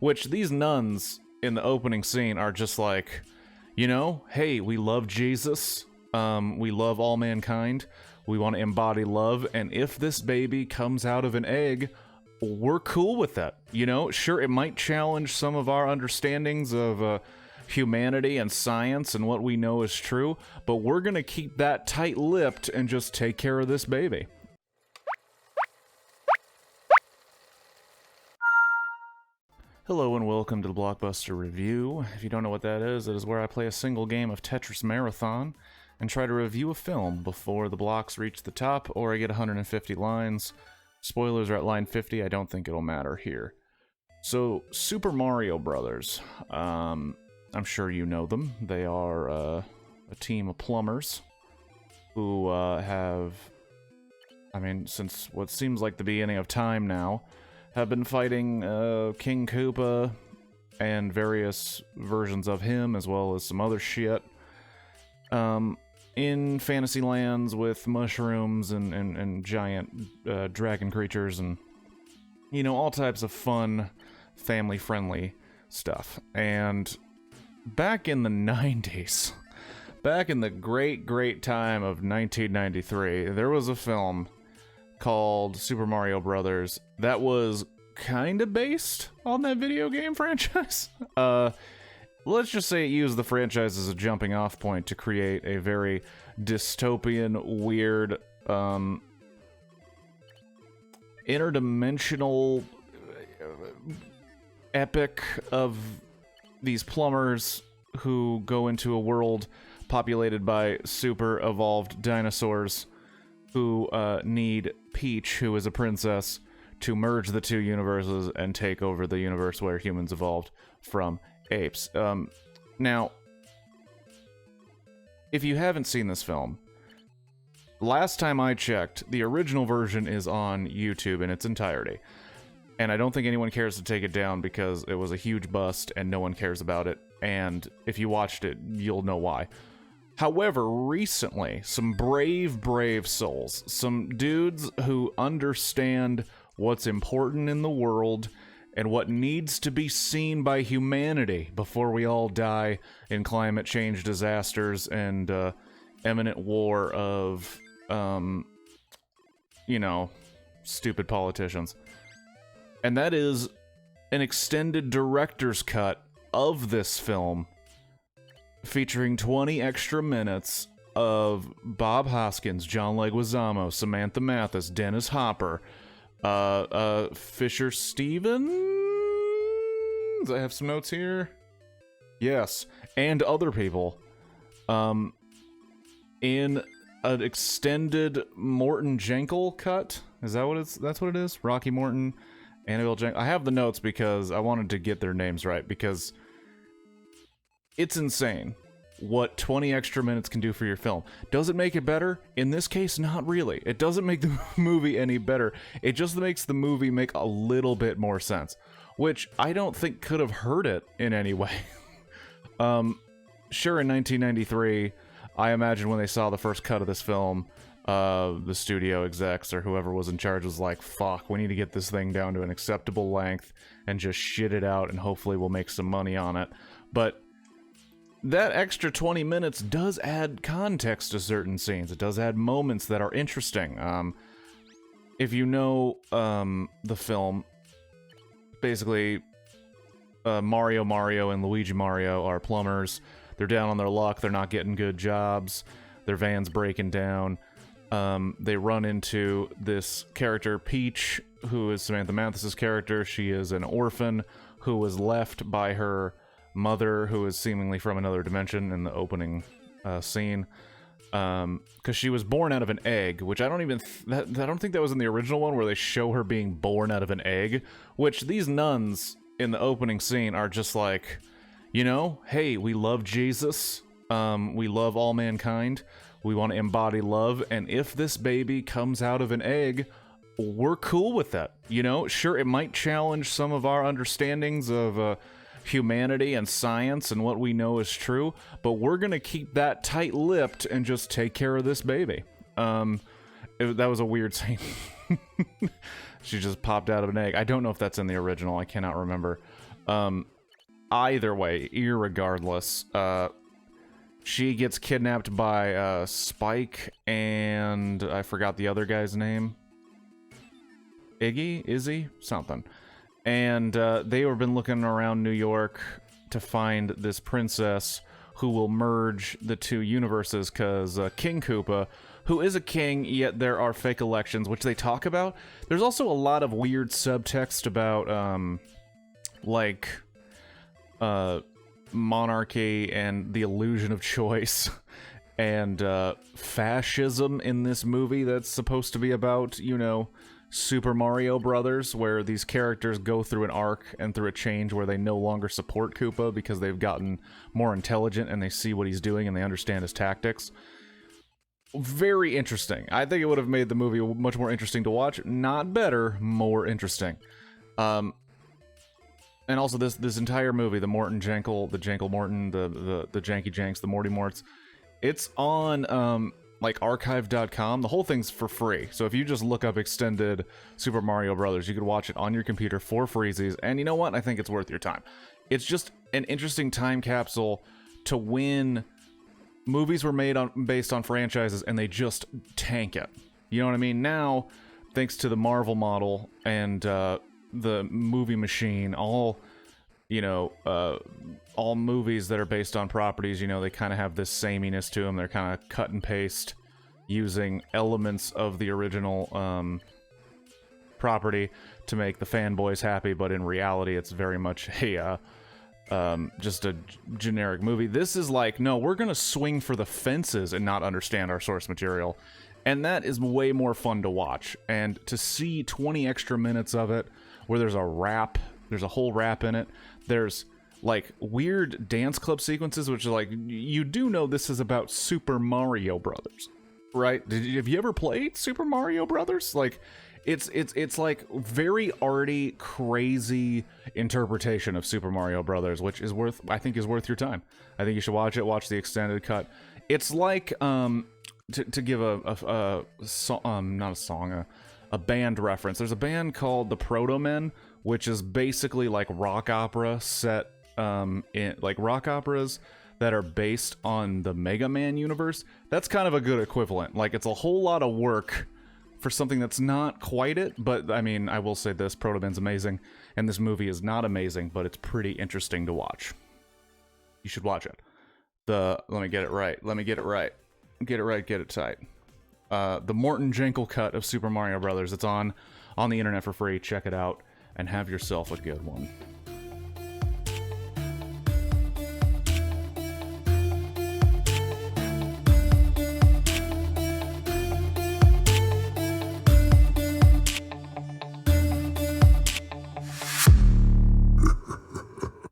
Which these nuns in the opening scene are just like, you know, hey, we love Jesus. We love all mankind. We want to embody love. And if this baby comes out of an egg, we're cool with that. You know, sure, it might challenge some of our understandings of humanity and science and what we know is true, but we're going to keep that tight-lipped and just take care of this baby. Hello and welcome to the Blockbuster Review. If you don't know what that is, it is where I play a single game of Tetris Marathon and try to review a film before the blocks reach the top or I get 150 lines. Spoilers are at line 50, I don't think it'll matter here. So, Super Mario Brothers. I'm sure you know them. They are a team of plumbers who have, since what seems like the beginning of time now, have been fighting King Koopa and various versions of him, as well as some other shit, in fantasy lands with mushrooms and giant dragon creatures and, you know, all types of fun, family-friendly stuff. And back in the 90s, back in the great, great time of 1993, there was a film called Super Mario Brothers that was kind of based on that video game franchise. Let's just say it used the franchise as a jumping off point to create a very dystopian, weird, interdimensional epic of these plumbers who go into a world populated by super evolved dinosaurs who need Peach, who is a princess, to merge the two universes and take over the universe where humans evolved from apes. Now, if you haven't seen this film, last time I checked, the original version is on YouTube in its entirety. And I don't think anyone cares to take it down because it was a huge bust and no one cares about it. And if you watched it, you'll know why. However, recently, some brave souls, some dudes who understand what's important in the world and what needs to be seen by humanity before we all die in climate change disasters and imminent war of, stupid politicians. And that is an extended director's cut of this film featuring 20 extra minutes of Bob Hoskins, John Leguizamo, Samantha Mathis, Dennis Hopper, Fisher Stevens? I have some notes here. Yes, and other people. In an extended Morton Jankel cut. Is that what that's what it is? Rocky Morton, Annabelle Jankel. I have the notes because I wanted to get their names right, because it's insane what 20 extra minutes can do for your film. Does it make it better? In this case, not really. It doesn't make the movie any better. It just makes the movie make a little bit more sense, which I don't think could have hurt it in any way. Sure, in 1993, I imagine when they saw the first cut of this film, the studio execs or whoever was in charge was like, fuck, we need to get this thing down to an acceptable length and just shit it out and hopefully we'll make some money on it. But that extra 20 minutes does add context to certain scenes. It does add moments that are interesting. If you know the film, basically Mario and Luigi Mario are plumbers. They're down on their luck. They're not getting good jobs. Their van's breaking down. They run into this character, Peach, who is Samantha Mathis's character. She is an orphan who was left by her mother, who is seemingly from another dimension in the opening scene, because she was born out of an egg, which I don't think that was in the original one where they show her being born out of an egg, which these nuns in the opening scene are just like, you know, hey, we love Jesus, we love all mankind, we want to embody love, and if this baby comes out of an egg, we're cool with that. You know, sure, it might challenge some of our understandings of humanity and science and what we know is true, but we're gonna keep that tight-lipped and just take care of this baby. That was a weird scene. She just popped out of an egg. I don't know if that's in the original. I cannot remember. Either way, irregardless, she gets kidnapped by Spike and I forgot the other guy's name. Izzy? Something. And they have been looking around New York to find this princess who will merge the two universes, because King Koopa, who is a king, yet there are fake elections, which they talk about. There's also a lot of weird subtext about, monarchy and the illusion of choice and fascism in this movie that's supposed to be about, you know, Super Mario Brothers, where these characters go through an arc and through a change where they no longer support Koopa because they've gotten more intelligent and they see what he's doing and they understand his tactics. Very interesting. I think it would have made the movie much more interesting to watch. Not better, more interesting. And also this entire movie, the Morton Jankel, the Jankel Morton, the Janky Janks, the Morty Morts, it's on like archive.com. The whole thing's for free. So if you just look up extended Super Mario Brothers, you could watch it on your computer for freezies. And you know what? I think it's worth your time. It's just an interesting time capsule to when movies were made based on franchises and they just tank it. You know what I mean? Now, thanks to the Marvel model and the movie machine, all movies that are based on properties, you know, they kind of have this sameness to them. They're kind of cut and paste using elements of the original property to make the fanboys happy, but in reality it's very much a just a generic movie. This is like, no, we're gonna swing for the fences and not understand our source material, and that is way more fun to watch. And to see 20 extra minutes of it where there's a rap, there's a whole rap in it, there's like weird dance club sequences, which are like, you do know this is about Super Mario Brothers, right? Have you ever played Super Mario Brothers? Like, it's like very arty, crazy interpretation of Super Mario Brothers, which is I think is worth your time. I think you should watch it. Watch the extended cut. It's like to give a band reference. There's a band called the Proto Men, which is basically like rock opera set in like rock operas that are based on the Mega Man universe. That's kind of a good equivalent. Like, it's a whole lot of work for something that's not quite it, but I mean, I will say this, Proto Man's amazing, and this movie is not amazing, but it's pretty interesting to watch. You should watch it. Let me get it right. Get it tight. The Morton Jankel cut of Super Mario Brothers. It's on the internet for free. Check it out and have yourself a good one.